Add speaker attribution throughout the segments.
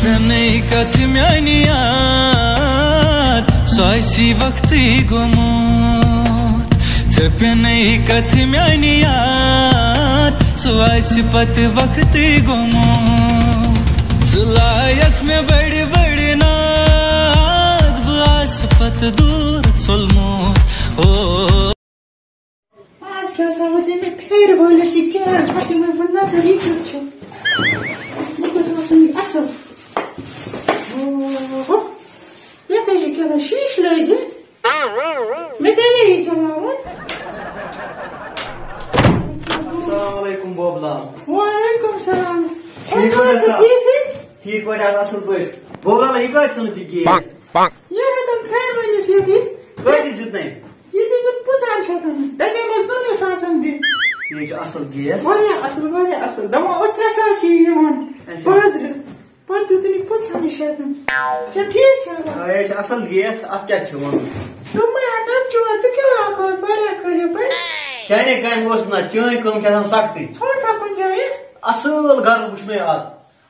Speaker 1: پنی کت میانی یاد سویسی وقتی گومت پنی کت میانی یاد سویسی پت وقتی گومت لائق میں بڑی بڑی ناد باس پت دور ژولمت
Speaker 2: آج کیا سامنے میں پھر بولے سی کیا پتہ میں بندہ ذریعہ کچھ یہ کچھ مسئلہ اصل یہ تجھے کیا شیش لائے گی میں تیرے ہی چلاؤں
Speaker 3: السلام علیکم بوبلا
Speaker 2: وعلیکم السلام
Speaker 3: ٹھیک پہ اصل پہ بوبلا یہ کت سنت یہ گیس
Speaker 2: یہ تم خیر ونس یہ
Speaker 3: کت دت
Speaker 2: یہ دن 50 شیطان تمے مز 2,000 دن
Speaker 3: یہ اصل گیس
Speaker 2: واریاہ اصل دما 3,000 چھ یوان بازر پتہ دتنی 50 شیطان کیا ٹھیک چھ
Speaker 3: یہ اصل گیس ات کیا چھ ون
Speaker 2: تم اٹم چھ کیا آواز واریاہ کھلے پہ
Speaker 3: چانے کام اوس نا چٲنۍ کٲم چھِ آسان سختی
Speaker 2: ژھوٚٹ تھاپن جایہِ
Speaker 3: اصل گھر وچھ مےٚ آز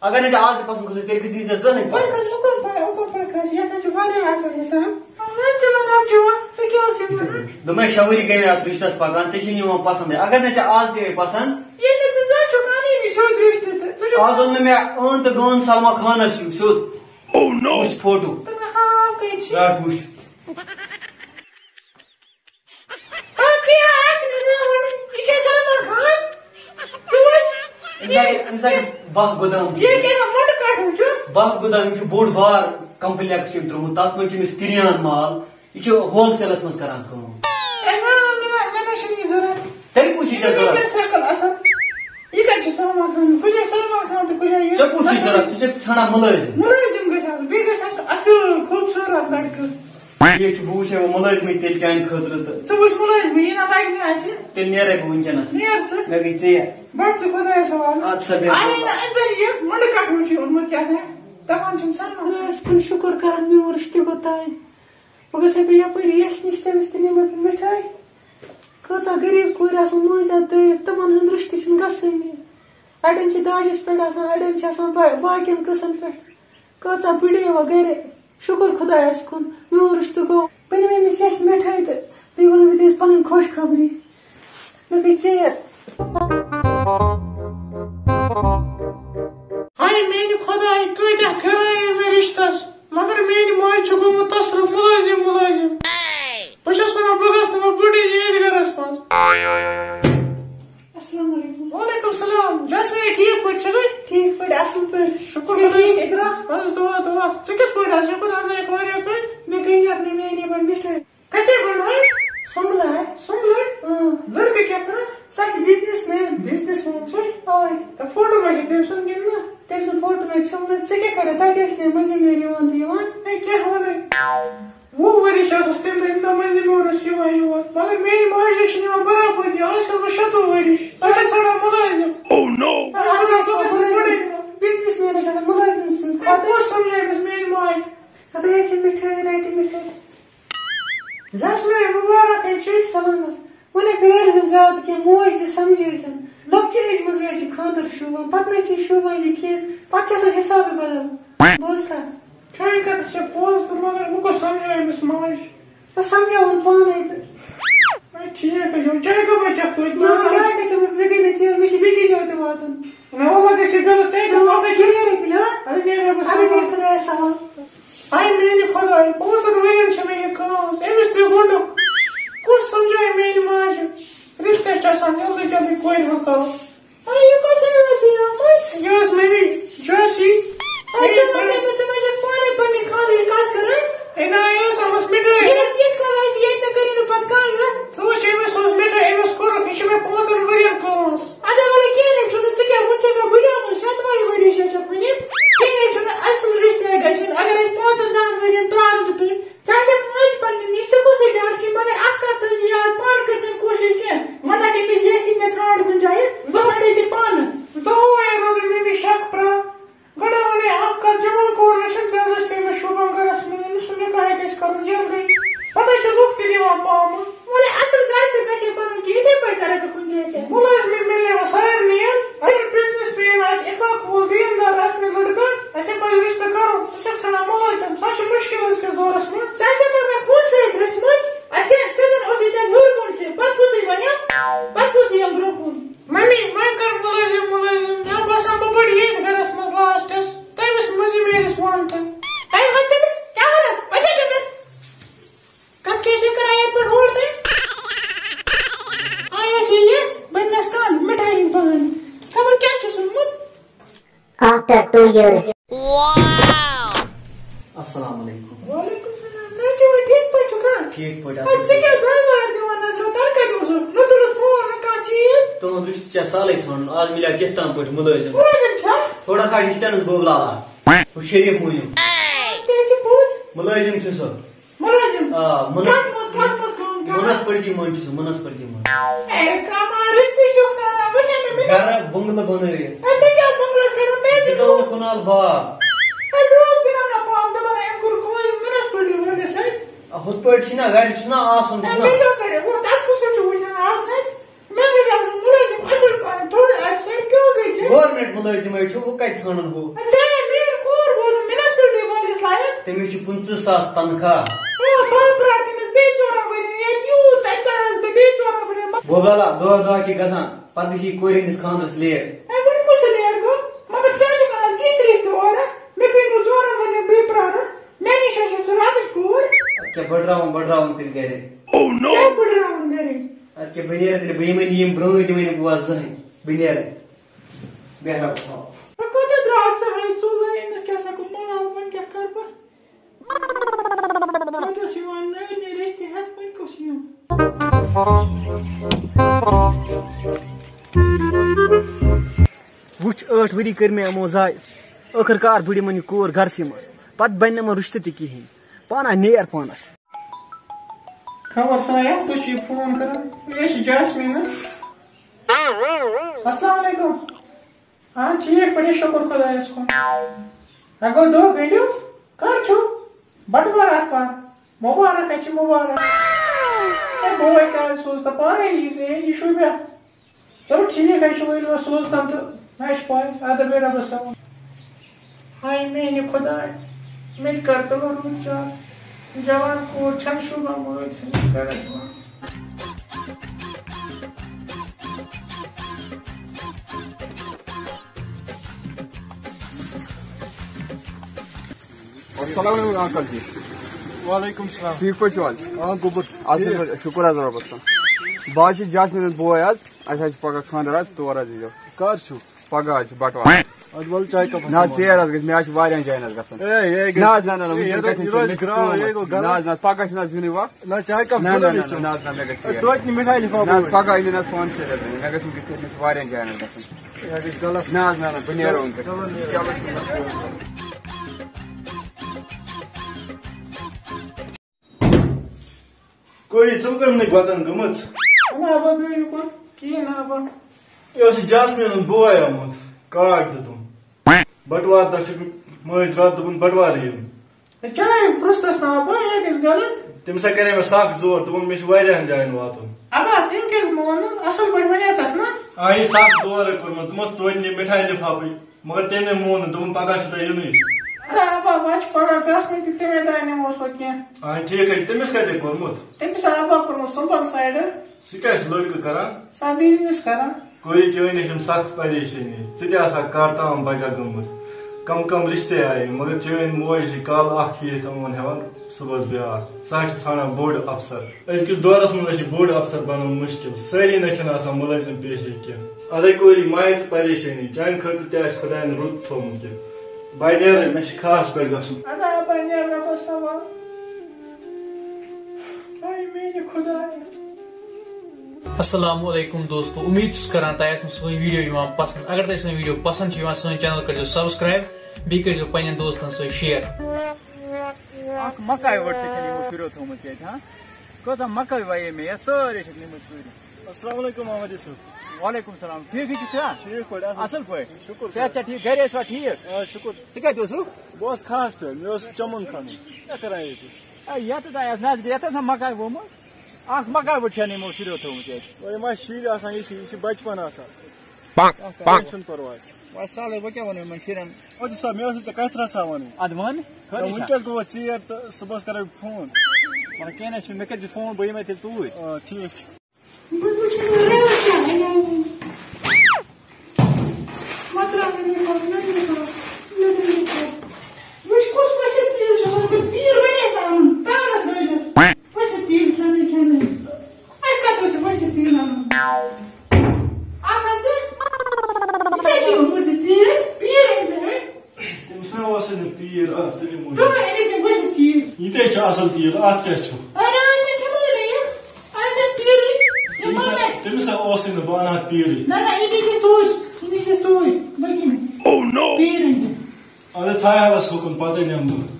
Speaker 3: اگر نہٕ آز پسند گژھِ تیٚلہِ گژھِ نہٕ زٕہٕنۍ
Speaker 2: بہٕ کھس اُکُن کھس یتھ چھُ واریاہ اصل حساب
Speaker 3: دوٚپمے 6 ؤری گٔے مےٚ اتھ رشتس پکان ژےٚ چھِ یِوان پسندے اگر نہٕ ژےٚ آز تہِ یی پسند آز اوٚن نہٕ مےٚ ٲن تہٕ گٲن سلما خانس سیوٚد وٕچھ فوٹو رٹ وٕچھ بہ گودام بوڑ بار کمپلیکس ترومت تک مجھ کریان مال یہ ہول سیلس مز کران تیل کچھ ضرورت ژھانڈان ملازم یہ بہ وچھے ملازم تیل چانہ خاطر تیل نیرے بہ ونکس مے گئی ژیر
Speaker 2: شکر کران میون رشتہ گوتائے بہ گھس یپر یس نش تمس تہ نم مٹھائی کۭژاہ غریب کور آسان مٲنٛزِ دٲرِتھ تمن ہُنٛد رشتہ چھُنہٕ گژھٲنی اڑٮ۪ن چھِ داجس پٮ۪ٹھ آسان اڑٮ۪ن چھِ آسان باقین قٕصن پٮ۪ٹھ کۭژاہ بٕڈیوا گرِ شکر خدایس کُن میون رشتہ گوٚو بہٕ نِمہٕ أمِس یژھِ مِٹھٲے تہٕ بیٚیہِ ونہٕ بہٕ تٔمِس پنٕنۍ خۄش خبری مےٚ گٔے ژیر ہاے میانہِ خۄداے کۭتیاہ پھِرٲیے مےٚ رشتس مگر میانہِ ماجہِ چھُ گوٚمُت تصرُف مُلٲزم بہٕ چھس ونان بہٕ گژھٕ نہٕ بٕڈٕ ییٚتھۍ گرس منٛز السلام علیکم وعلیکم السلام جسمین ٹھیک پٲٹھۍ چھکھے ٹھیک پٲٹھۍ اصل پٲٹھۍ شکر اقرا بس دعا ژٕ کِتھ پٲٹھۍ آس شکر آسایکھ واریاہ پٲٹھۍ مےٚ گٔنجاکھ نہٕ میانے وۄنۍ مِٹھٲے کتے بنٲے سُمبلے لڑکہٕ کیٛاہ کران سۄ چھِ بِزنس مین سُے اوے تہٕ فوٹو ما چھِ تٔمۍ سُنٛد کِنہٕ نہ تٔمۍ سُنٛد فوٹو مےٚ چھُم نہٕ ژٕ کیٛاہ کرکھ تتہِ ٲسۍ مےٚ مٔنٛزِم یورٕ یِوان تہٕ یِوان ہے کیٛاہ وَنَے 20 ؤری چھِ ٲسٕس تمہِ دۄہ ییٚمہِ دۄہ مٔنٛزِم یورٕ ٲس یِوان مگر میٛانہِ ماجہِ چھِ نِوان برابردی آز چھَس بہٕ 26 ؤرِش سۄ چھِ ژھانڈان مُلٲزم بِزنس مین چھِ آسان مُلٲزم سٕنٛز خٲطرٕ سمجھٲیمَس میٛانہِ ماجہِ ہتہٕ ہے چھِ مِٹھٲے رَٹہِ مِٹھٲے جسمین مُبارک ہے چھِ سلامت وۄنۍ کٔرۍ زن زیادٕ کینٛہہ موج تہِ سمجھٲیزن لۄکچہِ ایجہِ منٛزٕے چھِ خانٛدر شوٗبان پتہٕ نَے چھِ شوٗبان یہِ کینٛہہ پتہٕ چھِ آسان حسابٕے بدل بوزتھا چٲنۍ کتھ چھِ پوٚز تہٕ مگر بہٕ کُس سمجھٲیمِس ماجہِ بہٕ سمجھاوُن پانے تہٕ ٹھیٖک حظ چھُ چاے کَپا چکھ توتہِ چاے کَتہِ مےٚ گٔے نہٕ ژیر مےٚ چھِ بیٚکِس جایہِ تہِ واتُن مےٚ وَلہ گژھِ بِلہٕ ژےٚ خۄدایس حوال ہاے میٛانہِ خۄداے 5 ؤرین چھِ مےٚ یہِ کٲم أمِس تہِ گوٚنڈُکھ کُس سمجھاے میٛانہِ ماجہِ رشتہٕ چھِ آسان جلدی جلدی کورِ ہُنٛد کرُن یہِ کۄس ٲس یہِ آمٕژ یہِ ٲس ممی یہِ ٲس یہِ پانے پننہِ خانٛدرٕچ کتھ کران ہے نا یہِ ٲس آمٕژ مِٹھٲے یِتھ کٔنۍ آسہِ ییٚتہِ نہٕ کٔرِو نہٕ پتہٕ کانٛہہ ژٕ وٕچھ أمِس اوس مِٹھٲے أمِس کوٚرُکھ یہِ چھِ مےٚ 5 ؤرین کٲم ادا وَلہٕ کیٚنٛہہ چھُنہٕ ژٕ کیٛاہ وٕنہِ چھَکھا بٕڈیومُت 7 ؤری چھَکھ وٕنہِ کِہیٖنۍ چھُنہٕ اصل رشتہٕ گژھِ اگر أسۍ 5-10 ؤرین پرٛارُن تہٕ تُہۍ ژٕ چھکھ ماجہِ پننہِ نِش ژےٚ کُسٕے ڈر چھُے مگر اکھ کتھ تھٲیزِ یاد پانہٕ کٔرۍ ژٕ کوٗشِش کینٛہہ وۄنۍ اگر أمِس یژھی مےٚ ژھانٛڈ کُنہِ جایہِ بہٕ ژھانٛڈے ژےٚ پانہٕ دۄہے روزِ ممی 6
Speaker 4: After 2 years.
Speaker 3: السلام علیکم.
Speaker 2: وعلیکم السلام. نہ ٹھیک پٲٹھۍ چھُکھا؟
Speaker 3: ٹھیک پٲٹھۍ
Speaker 2: ژٕ کیٛاہ دۄیوار دِوان نظر تَنہٕ کَتہِ اوسُکھ؟ نہ تُلُتھ فون نہ کانٛہہ چیٖز.
Speaker 3: تُہُنٛد رِشتہٕ چھا سہلٕے ژھانڈُن. آز مِلیو کِتھ تام پٲٹھۍ مُلٲزِم.
Speaker 2: مُلٲزِم چھا؟
Speaker 3: تھوڑا سا ڈِسٹنس بوبلاوا. ہُہ شریٖف مٲنِو.
Speaker 2: تہِ چھِ پوٚز.
Speaker 3: مُلٲزِم چھُ سُہ.
Speaker 2: مُلٲزِم.
Speaker 3: آ
Speaker 2: کَتھ منٛز کَتھ منٛز کٲم کران؟
Speaker 3: مُنسپلٹی منٛز چھُ سُہ مُنسپلٹی منٛز.
Speaker 2: اے کَمان رِشتہٕ چھُکھ سَنان وٕچھ مےٚ مِلہِ.
Speaker 3: گرٕ بنگلہٕ بنٲوِتھ.
Speaker 2: اے تُہۍ کیٛاہ بنگلس کَران مےٚ تہِ
Speaker 3: دِتو کنال باغ.
Speaker 2: اے لوگ دِنَم نہ پام دَپان أمۍ کوٚر کوٚر مُنسپلٹی وٲلِس ہے.
Speaker 3: ہُتھ پٲٹھۍ چھِنہ گرِ چھُنہ آسُن
Speaker 2: اے مےٚ کیٛاہ کَرِ وۄنۍ تَتھ کُس چھُ وٕچھان آسنَس مےٚ گژھِ آسُن مُلٲزِم اَصٕل پٲٹھۍ تھوڑا اَفسر کیٛاہ گٔے ژےٚ؟
Speaker 3: گورمنٹ مُلٲزِمے چھُ ہُہ کَتہِ ژھانڈُن ہُہ.
Speaker 2: ژےٚ میٛٲنۍ کوٗر ووت مُنسپلٹی وٲلِس لایق.
Speaker 3: تٔمِس چھُ 25,000 تنخواہ.
Speaker 2: بہٕ پرٛارٕ تٔمِس بیٚیہِ 4 ؤری ییٚتہِ یوٗت تَتہِ پرٛارَس بہٕ بیٚیہِ 4 ؤری.
Speaker 3: بوبلالا دۄہ دۄہ چھِ گژھان پتہٕ گژھی کورِ ہٕنٛدِس خانٛدرس لیٹ.
Speaker 2: اے وۄنۍ کُس لیٹ گوٚو مگر ژےٚ چھُکھ کران تِتھۍ رِشتہٕ اورٕ مےٚ پیٚیہِ نہٕ 4 ؤرۍ بیٚیہِ پرٛارُن. مےٚ نِش چھِ ژٕ راتٕچ کوٗر.
Speaker 3: کیٛاہ بٔڑراوُن تیٚلہِ گرِ.
Speaker 2: کیٛاہ بٔڑراوُن گرِ؟
Speaker 3: اَدٕ کیٛاہ بہٕ نیرٕ تیٚلہِ بہٕ یِمے نہٕ یِم برٛونٛہٕے دِمے نہٕ بہٕ وَس زٕہٕنۍ. بہٕ نیرٕ بیٚہہ رۄبَس حوالہٕ.
Speaker 2: وۄنۍ کوٗتاہ درٛاو ژٕ ہاے ژوٚلُے أمِس کیٛاہ سا گوٚو مال وۄنۍ کیٛاہ کَرٕ بہٕ؟ پَتہٕ اوس یِوان نٔے نٔے رِشتہٕ ہٮ۪تھ وۄنۍ کُس یِم.
Speaker 3: وٕچھ 8 ؤری کٔرۍ مےٚ یِمو ضایہِ. ٲخٕر کار بٕڑِ یِمن یہِ کوٗر گرسٕے منٛز. پتہٕ بنہِ نہٕ یِمن رِشتہٕ تہِ کِہیٖنۍ. پانا نیر پانس.
Speaker 2: خبر سایت کُس چھُ یہِ فون کران؟ یہِ چھِ جاسمیٖن. السلام علیکُم. ہاں ٹھیٖک پٲٹھۍ شُکُر خۄدایَس کُن. ہا گوٚو دۄہ گٔنڈِو. کر چھُ؟ بٹوار آتھوار. مُبارک ہے چھِ مُبارک. اے بوے کیٛازِ سوز تہٕ پانے یی ژےٚ یہِ شوٗبیا. چلو ٹھیٖک ہے چھُ ؤلِو وۄنۍ سوزتَم تہٕ مےٚ چھِ پاے اَدٕ بیٚیہِ رۄبَس حوالہٕ. ہاے میٛانہِ خۄداے مےٚ تہِ کر تہٕ روٗد چار. جوان کوٗر چھَنہٕ شوٗبان مٲلۍ سٕنٛدِس گرس منٛز.
Speaker 5: السلام علیکم انکل جی.
Speaker 6: وعلیکم السلام.
Speaker 5: ٹھیک پٲٹھۍ چھِو حظ؟
Speaker 6: گوٚبُر
Speaker 5: شُکُر حظ رۄبَس کُن. بہٕ حظ چھُس جاسمیٖن ہُنٛد بوے حظ. اَسہِ حظ چھُ پگاہ خانٛدر حظ تور حظ ییٖزیو.
Speaker 6: کر چھُ؟
Speaker 5: پگاہ حظ چھُ بٹوار.
Speaker 6: اَدٕ وَلہٕ چاے کپ.
Speaker 5: نہ حظ ژیر حظ گژھِ مےٚ حظ چھُ واریاہن جاین حظ گژھُن. نہ حظ نہ نہ نہ حظ نہ پگاہ چھُنہٕ حظ یِنُے وقت.
Speaker 6: نہ چاے کپ.
Speaker 5: نہ نہ نہ نہ حظ نہ مےٚ گژھِ
Speaker 6: توتہِ مِٹھاے لِفاف.
Speaker 5: نہ حظ پگاہ أنِو حظ فون سۭتۍ حظ مےٚ گژھِ وٕنکٮ۪س مےٚ چھُ واریاہن جاین حظ گژھُن.
Speaker 6: یہِ گژھِ غلط.
Speaker 5: نہ حظ نہ نہ بہٕ نیرو وٕنکٮ۪س.
Speaker 6: کوری ژٕ کَمنٕے گۄدن گٔمٕژ.
Speaker 2: نابا بیٚیہِ یُکُن کِہیٖنۍ نابا.
Speaker 6: یہِ اوس جاسمیٖن ہُنٛد بوے آمُت. کارڈ دِتُم. بٹوار دۄہ چھُ مٲنٛزۍ راتھ دوٚپُن بٹوار یُن.
Speaker 2: چاے پرٛژھتَس نابا یہِ گژھِ غلط.
Speaker 6: تٔمِس ہا کرے مےٚ سخ زور دوٚپُن مےٚ چھُ واریاہن جاین واتُن.
Speaker 2: ابا تٔمۍ کیٛازِ مون نہٕ اَصٕل پٲٹھۍ وَنیتَس نا.
Speaker 6: آ یہِ سخ زورے کوٚرمُت دوٚپمَس توتہِ نہِ مِٹھاے لِفافٕے مگر تٔمۍ نَے مون نہٕ دوٚپُن پگاہ چھُ تۄہہِ یِنُے.
Speaker 2: ابا وۄنۍ چھِ پگاہ گژھنٕے تہٕ تَمے دۄہ نِموس وۄنۍ کیٚنٛہہ.
Speaker 6: آ ٹھیٖک حظ چھُ. تٔمِس کَتہِ کوٚرمُت؟
Speaker 2: تٔمِس ابا کوٚرمُت صُبحن سایڈٕ.
Speaker 6: سُہ کیٛاہ چھُ لٔڑکہٕ کران؟
Speaker 2: سۄ بِزنِس کران.
Speaker 6: کوری چٲنۍ نِش چھِ سخ پریشٲنی. ژٕ تہِ آسہٕ ہا کر تام بجا گٔمٕژ. کم کم رِشتے آیہِ مگر چٲنۍ موج چھِ کالہٕ اکھ یِتھ یِمن ہٮ۪وان صبحس بیٛاکھ. سۄ چھِ ژھانڈان بوٚڑ افسر. أزکِس دورس منٛز چھُ بوٚڑ افسر بنُن مُشکِل. سٲری نہ چھِنہٕ آسان مُلٲزِم پیشے کینٛہہ. ادے کوری مایہِ ژٕ پریشٲنی. چانہِ خٲطرٕ تہِ آسہِ خۄداین رُت تھوٚومُت کینٛہہ. بہٕ نیرٕ مےٚ چھُ کھہس پٮ۪ٹھ گژھُن.
Speaker 2: ادا ابا نیر رۄبَس حوالہٕ. ہاے میٛانہِ خۄداے.
Speaker 7: السلام علیکم دوستو. امید چھُس کران تۄہہِ آسہِ سٲنۍ ویڈیو یِوان پسنٛد. اگر تۄہہِ سٲنۍ ویڈیو پسنٛد چھِ یِوان سٲنۍ چینل کٔرۍزیو سبسکرایب بیٚیہِ کٔرۍزیو پننٮ۪ن دوستن سۭتۍ شیر.
Speaker 5: اکھ مکاے وٹ تہِ چھنہٕ یِمو شُریو تھوٚمُت ییٚتہِ ہاں. کۭژاہ مکٲے وایے مےٚ یتھ سٲری چھِکھ نِمٕژ ژوٗرِ.
Speaker 6: السلام علیکم محمد یوسف.
Speaker 5: وعلیکم السلام. ٹھیٖکھٕے چھُکھا؟
Speaker 6: ٹھیٖک پٲٹھۍ
Speaker 5: اصل پٲٹھۍ.
Speaker 6: شُکُر.
Speaker 5: صحت چھا ٹھیٖک؟ گرِ ٲسوا ٹھیٖک؟
Speaker 6: آ شُکُر.
Speaker 5: ژٕ کتہِ اوسُکھ؟
Speaker 6: بہٕ اوسُس کھہس پٮ۪ٹھ. مےٚ اوس چمن کھنُن. کیٛاہ کران ییٚتہِ؟
Speaker 5: یتھ تۄہہِ آسہِ نظرِ یتھ ٲسا مکاے گوٚمُت. اکھ مکاے وٹ چھنہٕ یِمو شُریو تھوٚمُت ییٚتہِ.
Speaker 6: یِم آسہِ شُرۍ آسان ییٚتھی یہِ چھِ بچپن آسان. چھُنہٕ پرواے.
Speaker 5: وۄنۍ سہلٕے وۄنۍ کیٛاہ وَنو یِمن شُرٮ۪ن.
Speaker 6: اوترٕ صاحب مےٚ ٲسٕے ژےٚ کتھِ رژھا وَنٕنۍ.
Speaker 5: ادٕ وَن.
Speaker 6: وٕنکٮ۪س گوٚو ژیر تہٕ صُبحس کرے بہٕ فون.
Speaker 5: وَلہٕ کیٚنٛہہ نہ چھُنہٕ مےٚ کٔرۍزِ فون بہٕ یِمے تیٚلہِ توٗرۍ.
Speaker 6: ٹھیٖک چھُ.
Speaker 2: وٕچھ کُس ؤسِتھ تیٖل چھُ آسان تیٖل وَنیس اَنُن تارس لٲجِس ؤسِتھ تیٖل کھٮ۪نٕے کھٮ۪نٕے. اَسہِ کَتھ اوس ؤسِتھ تیٖل اَنُن. اکھ ہَتھ ژٕ یِتھَے چھِ مٔردِ تیٖل پیٖر أنۍ ژٕ
Speaker 6: تیٖر اَتھ تٔمی موٗجوٗب
Speaker 2: تُہۍ أنِو تِم ؤسِو تیٖر
Speaker 6: یہِ تے چھُ اصل تیٖر اَتھ کیٛاہ چھُ تٔمِس ہا اوسُے نہٕ بہٕ اَنہٕ ہا تیٖرٕے اَدٕ تھاے حالس حُکُم پتہٕ نِمہٕ بہٕ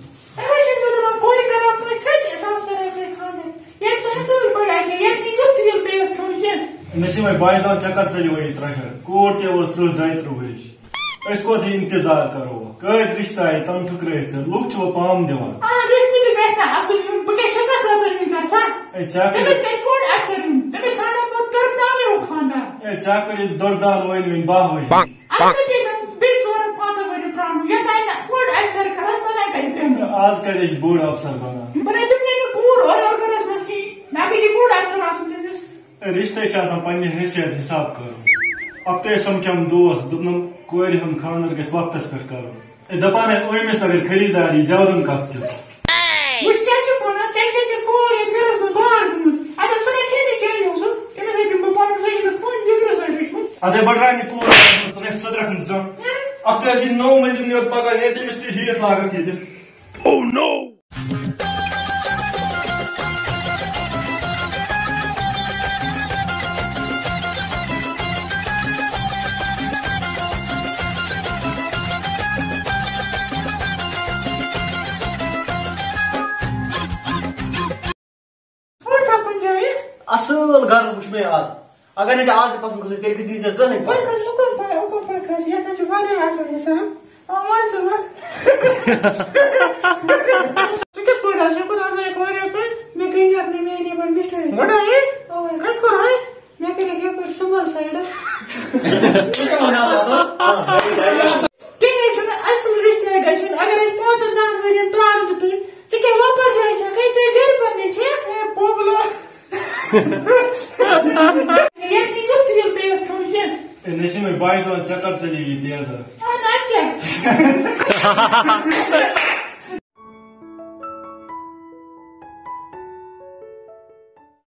Speaker 6: نسیٖم بہٕ چھُس دپان ژےٚ کر ژٔلِو یہِ ترٛشر کوٗر تہِ ٲس 30-32 ؤرِش أسۍ کوٚت یہِ انتظار کرو کۭتۍ رِشتہٕ آیہِ تِم ٹھُکرٲیِتھ ژےٚ لُکھ چھِ وۄنۍ پام دِوان ژےٚ کٔڑِتھ دۄر دان ؤنۍ 10 ؤری آز کتہِ چھِ بوٚڑ افسر بنان رِشتے چھِ آسان پننہِ حیثیت حساب کرُن اکھتُے سمکھیٚم دوس دوٚپنم کورِ ہُنٛد خانٛدر گژھِ وقتس پٮ۪ٹھ کرُن دپان ہے أمِس اگر خریٖدار یی زیادن کتھ کیُتھ ادے بڑرانہِ کوٗر ژٕ درٛکھ نہٕ ژٕ اکھتُے ٲسۍ یہِ 9 مٔنٛزِم یوت پگاہ ہے تٔمِس تہِ ہیٚتھ لاگکھ ییٚتہِ
Speaker 3: اصل گھر وٕچھ مےٚ آز اگر نہٕ ژےٚ آز تہِ پسنٛد گژھِ تیٚلہِ گژھِ ژےٚ زٕہٕنۍ
Speaker 6: نسیٖم بہٕ چھُس دپان ژےٚ کر ژٔلی یہِ تیزر